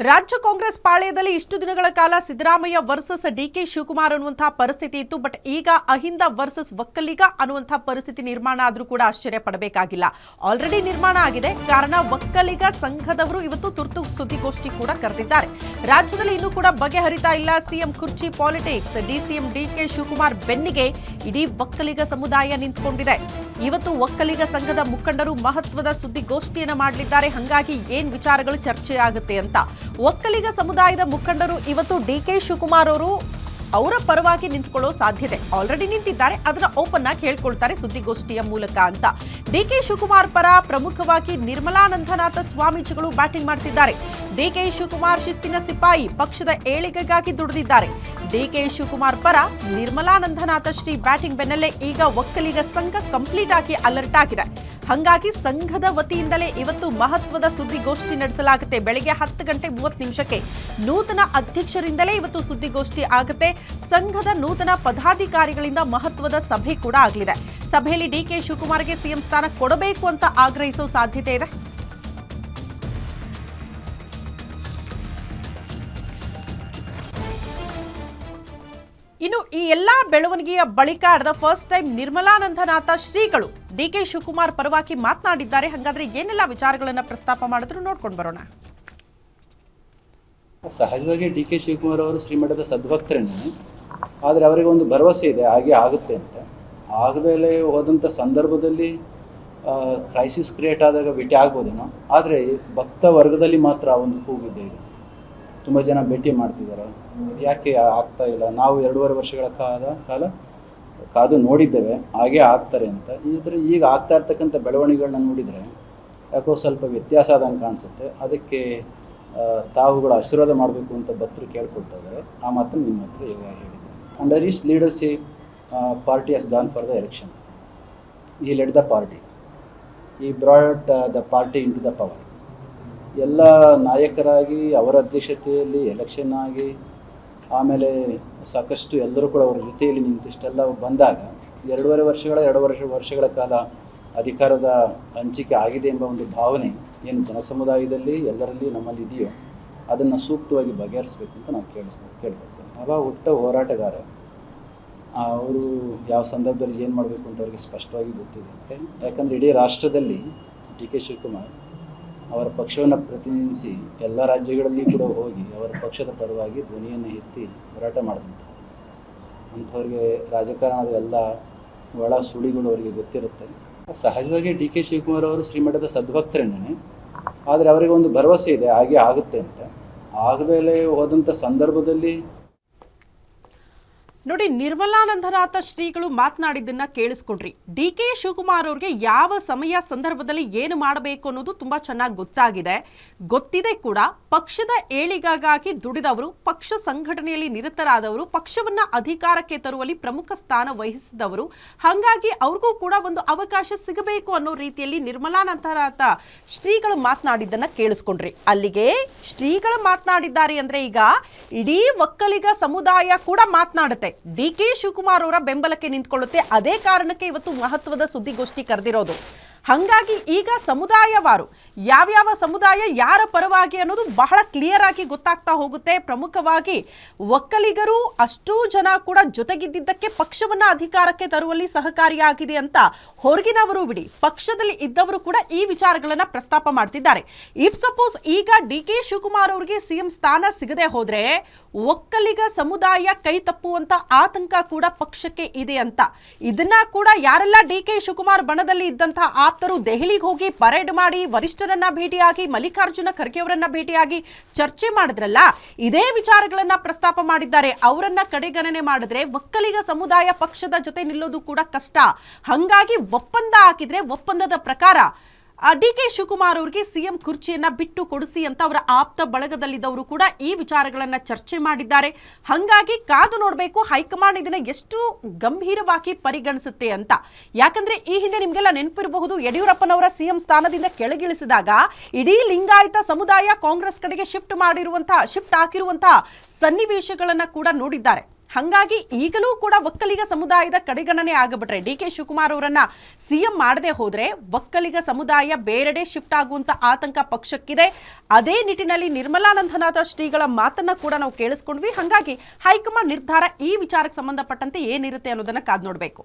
ರಾಜ್ಯ ಕಾಂಗ್ರೆಸ್ ಪಾಳ್ಯದಲ್ಲಿ ಇಷ್ಟು ದಿನಗಳ ಕಾಲ ಸಿದ್ದರಾಮಯ್ಯ ವರ್ಸಸ್ ಡಿಕೆ ಶಿವಕುಮಾರ್ ಅನ್ನುವಂತಹ ಪರಿಸ್ಥಿತಿ ಇತ್ತು. ಬಟ್ ಈಗ ಅಹಿಂದ ವರ್ಸಸ್ ಒಕ್ಕಲಿಗ ಅನ್ನುವಂತಹ ಪರಿಸ್ಥಿತಿ ನಿರ್ಮಾಣ ಆದರೂ ಕೂಡ ಆಶ್ಚರ್ಯ ಪಡಬೇಕಾಗಿಲ್ಲ. ಆಲ್ರೆಡಿ ನಿರ್ಮಾಣ ಆಗಿದೆ. ಕಾರಣ ಒಕ್ಕಲಿಗ ಸಂಘದವರು ಇವತ್ತು ತುರ್ತು ಸುದ್ದಿಗೋಷ್ಠಿ ಕೂಡ ಕರೆದಿದ್ದಾರೆ. ರಾಜ್ಯದಲ್ಲಿ ಇನ್ನೂ ಕೂಡ ಬಗೆಹರಿತಾ ಇಲ್ಲ ಸಿಎಂ ಕುರ್ಚಿ ಪಾಲಿಟಿಕ್ಸ್. ಡಿಸಿಎಂ ಡಿಕೆ ಶಿವಕುಮಾರ್ ಬೆನ್ನಿಗೆ ಇಡೀ ಒಕ್ಕಲಿಗ ಸಮುದಾಯ ನಿಂತುಕೊಂಡಿದೆ. ಇವತ್ತು ಒಕ್ಕಲಿಗ ಸಂಘದ ಮುಖಂಡರು ಮಹತ್ವದ ಸುದ್ದಿಗೋಷ್ಠಿಯನ್ನ ಮಾಡಲಿದ್ದಾರೆ. ಹಾಗಾಗಿ ಏನ್ ವಿಚಾರಗಳು ಚರ್ಚೆ ಆಗುತ್ತೆ ಅಂತ ಒಕ್ಕಲಿಗ ಸಮುದಾಯದ ಮುಖಂಡರು ಇವತ್ತು ಡಿಕೆ ಶಿವಕುಮಾರ್ ಅವರು ಅವರ ಪರವಾಗಿ ನಿಂತುಕೊಳ್ಳೋ ಸಾಧ್ಯತೆ ಆಲ್ರೆಡಿ ನಿಂತಿದ್ದಾರೆ. ಅದನ್ನ ಓಪನ್ ಆಗಿ ಹೇಳ್ಕೊಳ್ತಾರೆ ಸುದ್ದಿಗೋಷ್ಠಿಯ ಮೂಲಕ ಅಂತ. ಡಿಕೆ ಶಿವಕುಮಾರ್ ಪರ ಪ್ರಮುಖವಾಗಿ ನಿರ್ಮಲಾನಂದನಾಥ ಸ್ವಾಮೀಜಿಗಳು ಬ್ಯಾಟಿಂಗ್ ಮಾಡ್ತಿದ್ದಾರೆ. ಡಿಕೆ ಶಿವಕುಮಾರ್ ಶಿಸ್ತಿನ ಸಿಪಾಯಿ, ಪಕ್ಷದ ಏಳಿಗೆಗಾಗಿ ದುಡಿದಿದ್ದಾರೆ. ಡಿಕೆ ಶಿವಕುಮಾರ್ ಪರ ನಿರ್ಮಲಾನಂದನಾಥ ಶ್ರೀ ಬ್ಯಾಟಿಂಗ್ ಬೆನ್ನಲ್ಲೇ ಈಗ ಒಕ್ಕಲಿಗ ಸಂಘ ಕಂಪ್ಲೀಟ್ ಆಗಿ ಅಲರ್ಟ್ ಆಗಿದೆ. ಹಾಗಾಗಿ ಸಂಘದ ವತಿಯಿಂದಲೇ ಇವತ್ತು ಮಹತ್ವದ ಸುದ್ದಿಗೋಷ್ಠಿ ನಡೆಸಲಾಗುತ್ತೆ. ಬೆಳಗ್ಗೆ 10:30 ನೂತನ ಅಧ್ಯಕ್ಷರಿಂದಲೇ ಇವತ್ತು ಸುದ್ದಿಗೋಷ್ಠಿ ಆಗುತ್ತೆ. ಸಂಘದ ನೂತನ ಪದಾಧಿಕಾರಿಗಳಿಂದ ಮಹತ್ವದ ಸಭೆ ಕೂಡ ಆಗಲಿದೆ. ಸಭೆಯಲ್ಲಿ ಡಿಕೆ ಶಿವಕುಮಾರ್ಗೆ ಸಿಎಂ ಸ್ಥಾನ ಕೊಡಬೇಕು ಅಂತ ಆಗ್ರಹಿಸುವ ಸಾಧ್ಯತೆ ಇದೆ. ಇನ್ನು ಈ ಎಲ್ಲಾ ಬೆಳವಣಿಗೆಯ ಬಳಿಕ at the first time Nirmalanandanatha ಶ್ರೀಗಳು ಡಿಕೆ ಶಿವಕುಮಾರ್ ಪರವಾಗಿ ಮಾತನಾಡಿದ್ದಾರೆ. ಹಾಗಾದ್ರೆ ಏನೆಲ್ಲ ವಿಚಾರಗಳನ್ನ ಪ್ರಸ್ತಾಪ ಮಾಡಿದ್ರು ನೋಡ್ಕೊಂಡು ಬರೋಣ. ಸಹಜವಾಗಿ ಡಿಕೆ ಶಿವಕುಮಾರ್ ಅವರು ಶ್ರೀಮಠದ ಸದ್ಭಕ್ತರನ್ನೇ, ಆದರೆ ಅವರಿಗೆ ಒಂದು ಭರವಸೆ ಇದೆ ಹಾಗೆ ಆಗುತ್ತೆ ಅಂತ. ಆಗದಲ್ಲೇ ಹೋದಂಥ ಸಂದರ್ಭದಲ್ಲಿ ಕ್ರೈಸಿಸ್ ಕ್ರಿಯೇಟ್ ಆದಾಗ ಭೇಟಿ ಆಗ್ಬೋದೇನೋ, ಆದರೆ ಭಕ್ತ ವರ್ಗದಲ್ಲಿ ಮಾತ್ರ ಒಂದು ಕೂಗಿದೆ. ಇದು ತುಂಬ ಜನ ಭೇಟಿ ಮಾಡ್ತಿದ್ದಾರೆ, ಯಾಕೆ ಆಗ್ತಾ ಇಲ್ಲ? ನಾವು 2.5 ವರ್ಷಗಳ ಕಾಲ ಕಾದು ನೋಡಿದ್ದೇವೆ ಹಾಗೆ ಆಗ್ತಾರೆ ಅಂತ. ಈಗ ಆಗ್ತಾ ಇರ್ತಕ್ಕಂಥ ಬೆಳವಣಿಗೆಗಳನ್ನ ನೋಡಿದರೆ ಯಾಕೋ ಸ್ವಲ್ಪ ವ್ಯತ್ಯಾಸ ಆದಂಗೆ ಕಾಣಿಸುತ್ತೆ. ಅದಕ್ಕೆ ತಾವುಗಳು ಆಶೀರ್ವಾದ ಮಾಡಬೇಕು ಅಂತ ಭಕ್ತರು ಕೇಳ್ಕೊಳ್ತಾ ಇದ್ದಾರೆ. ಆ ಮಾತನ್ನು ನಿಮ್ಮ ಹತ್ರ ಈಗ ಹೇಳಿದ್ದೆ. Under his leadership party has gone for the election. He led the party, he brought the party into the power. ಎಲ್ಲ ನಾಯಕರಾಗಿ ಅವರ ಅಧ್ಯಕ್ಷತೆಯಲ್ಲಿ ಎಲೆಕ್ಷನ್ ಆಗಿ ಆಮೇಲೆ ಸಾಕಷ್ಟು ಎಲ್ಲರೂ ಕೂಡ ಅವರ ಜೊತೆಯಲ್ಲಿ ನಿಂತು ಇಷ್ಟೆಲ್ಲ ಬಂದಾಗ 2.5 ವರ್ಷಗಳ ಕಾಲ ಅಧಿಕಾರದ ಹಂಚಿಕೆ ಆಗಿದೆ ಎಂಬ ಒಂದು ಭಾವನೆ ಏನು ಜನಸಮುದಾಯದಲ್ಲಿ ಎಲ್ಲರಲ್ಲಿ ನಮ್ಮಲ್ಲಿ ಇದೆಯೋ ಅದನ್ನು ಸೂಕ್ತವಾಗಿ ಬಗೆಹರಿಸಬೇಕು ಅಂತ ನಾವು ಕೇಳ್ಕೊಳ್ತೇವೆ. ಅವ ಹುಟ್ಟ ಹೋರಾಟಗಾರ, ಅವರು ಯಾವ ಸಂದರ್ಭದಲ್ಲಿ ಏನು ಮಾಡಬೇಕು ಅಂತ ಅವ್ರಿಗೆ ಸ್ಪಷ್ಟವಾಗಿ ಗೊತ್ತಿದೆ. ಯಾಕಂದರೆ ಇಡೀ ರಾಷ್ಟ್ರದಲ್ಲಿ ಡಿ ಕೆ ಶಿವಕುಮಾರ್ ಅವರ ಪಕ್ಷವನ್ನು ಪ್ರತಿನಿಧಿಸಿ ಎಲ್ಲ ರಾಜ್ಯಗಳಲ್ಲಿ ಕೂಡ ಹೋಗಿ ಅವರ ಪಕ್ಷದ ಪರವಾಗಿ ಧ್ವನಿಯನ್ನು ಎತ್ತಿ ಹೋರಾಟ ಮಾಡಿದಂಥ ಅಂಥವ್ರಿಗೆ ರಾಜಕಾರಣದ ಎಲ್ಲ ಒಳ ಸುಳಿಗಳು ಅವರಿಗೆ ಗೊತ್ತಿರುತ್ತೆ. ಸಹಜವಾಗಿ ಡಿ ಕೆ ಶಿವಕುಮಾರ್ ಅವರು ಶ್ರೀಮಠದ ಸದ್ಭಕ್ತರನ್ನೇ, ಆದರೆ ಅವರಿಗೆ ಒಂದು ಭರವಸೆ ಇದೆ ಹಾಗೆ ಆಗುತ್ತೆ ಅಂತ. ಆಗದಲ್ಲೇ ಹೋದಂಥ ಸಂದರ್ಭದಲ್ಲಿ ನೋಡಿ, ನಿರ್ಮಲಾನಂದನಾಥ ಶ್ರೀಗಳು ಮಾತನಾಡಿದ್ದನ್ನ ಕೇಳಿಸ್ಕೊಡ್ರಿ. ಡಿಕೆ ಶಿವಕುಮಾರ್ ಅವ್ರಿಗೆ ಯಾವ ಸಮಯ ಸಂದರ್ಭದಲ್ಲಿ ಏನು ಮಾಡಬೇಕು ಅನ್ನೋದು ತುಂಬಾ ಚೆನ್ನಾಗಿ ಗೊತ್ತಿದೆ ಕೂಡ. ಪಕ್ಷದ ಏಳಿಗೆಗಾಗಿ ದುಡಿದವರು, ಪಕ್ಷ ಸಂಘಟನೆಯಲ್ಲಿ ನಿರತರಾದವರು, ಪಕ್ಷವನ್ನ ಅಧಿಕಾರಕ್ಕೆ ತರುವಲ್ಲಿ ಪ್ರಮುಖ ಸ್ಥಾನ ವಹಿಸಿದವರು. ಹಾಗಾಗಿ ಅವ್ರಿಗೂ ಕೂಡ ಒಂದು ಅವಕಾಶ ಸಿಗಬೇಕು ಅನ್ನೋ ರೀತಿಯಲ್ಲಿ ನಿರ್ಮಲಾನಂದನಾಥ ಶ್ರೀಗಳು ಮಾತನಾಡಿದ್ದನ್ನ ಕೇಳಿಸ್ಕೊಂಡ್ರಿ. ಅಲ್ಲಿಗೆ ಶ್ರೀಗಳು ಮಾತನಾಡಿದ್ದಾರೆ ಅಂದ್ರೆ ಈಗ ಇಡೀ ಒಕ್ಕಲಿಗ ಸಮುದಾಯ ಕೂಡ ಮಾತನಾಡುತ್ತೆ. ಡಿ ಕೆ ಶಿವಕುಮಾರ್ ಅವರ ಬೆಂಬಲಕ್ಕೆ ನಿಂತ್ಕೊಳ್ಳುತ್ತೆ. ಅದೇ ಕಾರಣಕ್ಕೆ ಇವತ್ತು ಮಹತ್ವದ ಸುದ್ದಿಗೋಷ್ಠಿ ಕರೆದಿರೋದು. ಹಾಗಾಗಿ ಈಗ ಸಮುದಾಯವಾರು ಯಾವ್ಯಾವ ಸಮುದಾಯ ಯಾರ ಪರವಾಗಿ ಅನ್ನೋದು ಬಹಳ ಕ್ಲಿಯರ್ ಆಗಿ ಗೊತ್ತಾಗ್ತಾ ಹೋಗುತ್ತೆ. ಪ್ರಮುಖವಾಗಿ ಒಕ್ಕಲಿಗರು ಅಷ್ಟೂ ಜನ ಕೂಡ ಜೊತೆಗಿದ್ದಕ್ಕೆ ಪಕ್ಷವನ್ನ ಅಧಿಕಾರಕ್ಕೆ ತರುವಲ್ಲಿ ಸಹಕಾರಿಯಾಗಿದೆ ಅಂತ ಹೊರಗಿನವರು ಬಿಡಿ, ಪಕ್ಷದಲ್ಲಿ ಇದ್ದವರು ಕೂಡ ಈ ವಿಚಾರಗಳನ್ನ ಪ್ರಸ್ತಾಪ ಮಾಡ್ತಿದ್ದಾರೆ. ಇಫ್ ಸಪೋಸ್ ಈಗ ಡಿ ಕೆ ಶಿವಕುಮಾರ್ ಅವರಿಗೆ ಸಿಎಂ ಸ್ಥಾನ ಸಿಗದೆ ಹೋದ್ರೆ ಒಕ್ಕಲಿಗ ಸಮುದಾಯ ಕೈ ತಪ್ಪುವಂತ ಆತಂಕ ಕೂಡ ಪಕ್ಷಕ್ಕೆ ಇದೆ ಅಂತ. ಇದನ್ನ ಕೂಡ ಯಾರೆಲ್ಲ ಡಿ ಕೆ ಶಿವಕುಮಾರ್ ಬಣದಲ್ಲಿ ಇದ್ದಂತಹ ಆಪ್ತರು ದೆಹಲಿಗೆ ಹೋಗಿ ಪರೇಡ್ ಮಾಡಿ ವರಿಷ್ಠರನ್ನ ಭೇಟಿಯಾಗಿ ಮಲ್ಲಿಕಾರ್ಜುನ ಖರ್ಗೆ ಅವರನ್ನ ಭೇಟಿಯಾಗಿ ಚರ್ಚೆ ಮಾಡಿದ್ರಲ್ಲ, ಇದೇ ವಿಚಾರಗಳನ್ನ ಪ್ರಸ್ತಾಪ ಮಾಡಿದ್ದಾರೆ. ಅವರನ್ನ ಕಡೆಗಣನೆ ಮಾಡಿದ್ರೆ ಒಕ್ಕಲಿಗ ಸಮುದಾಯ ಪಕ್ಷದ ಜೊತೆ ನಿಲ್ಲೋದು ಕೂಡ ಕಷ್ಟ. ಹಾಗಾಗಿ ಒಪ್ಪಂದ ಹಾಕಿದ್ರೆ ಒಪ್ಪಂದದ ಪ್ರಕಾರ ಡಿ ಕೆ ಶಿವಕುಮಾರ್ ಅವರಿಗೆ ಸಿಎಂ ಕುರ್ಚಿಯನ್ನ ಬಿಟ್ಟು ಕೊಡಿಸಿ ಅಂತ ಅವರ ಆಪ್ತ ಬಳಗದಲ್ಲಿದ್ದವರು ಕೂಡ ಈ ವಿಚಾರಗಳನ್ನ ಚರ್ಚೆ ಮಾಡಿದ್ದಾರೆ. ಹಾಗಾಗಿ ಕಾದು ನೋಡಬೇಕು ಹೈಕಮಾಂಡ್ ಇದನ್ನ ಎಷ್ಟು ಗಂಭೀರವಾಗಿ ಪರಿಗಣಿಸುತ್ತೆ ಅಂತ. ಯಾಕಂದ್ರೆ ಈ ಹಿಂದೆ ನಿಮ್ಗೆಲ್ಲ ನೆನಪಿರಬಹುದು, ಯಡಿಯೂರಪ್ಪನವರ ಸಿಎಂ ಸ್ಥಾನದಿಂದ ಕೆಳಗಿಳಿಸಿದಾಗ ಇಡೀ ಲಿಂಗಾಯತ ಸಮುದಾಯ ಕಾಂಗ್ರೆಸ್ ಕಡೆಗೆ ಶಿಫ್ಟ್ ಹಾಕಿರುವಂತಹ ಸನ್ನಿವೇಶಗಳನ್ನ ಕೂಡ ನೋಡಿದ್ದಾರೆ. ಹಾಗಾಗಿ ಈಗಲೂ ಕೂಡ ಒಕ್ಕಲಿಗ ಸಮುದಾಯದ ಕಡೆಗಣನೆ ಆಗಬಿಟ್ರೆ, ಡಿ ಕೆ ಶಿವಕುಮಾರ್ ಅವರನ್ನ ಸಿಎಂ ಮಾಡದೆ ಹೋದ್ರೆ ಒಕ್ಕಲಿಗ ಸಮುದಾಯ ಬೇರೆಡೆ ಶಿಫ್ಟ್ ಆಗುವಂತ ಆತಂಕ ಪಕ್ಷಕ್ಕಿದೆ. ಅದೇ ನಿಟ್ಟಿನಲ್ಲಿ ನಿರ್ಮಲಾನಂದನಾಥ ಶ್ರೀಗಳ ಮಾತನ್ನ ಕೂಡ ನಾವು ಕೇಳಿಸ್ಕೊಂಡ್ವಿ. ಹಾಗಾಗಿ ಹೈಕಮಾಂಡ್ ನಿರ್ಧಾರ ಈ ವಿಚಾರಕ್ಕೆ ಸಂಬಂಧಪಟ್ಟಂತೆ ಏನಿರುತ್ತೆ ಅನ್ನೋದನ್ನ ಕಾದ್ ನೋಡಬೇಕು.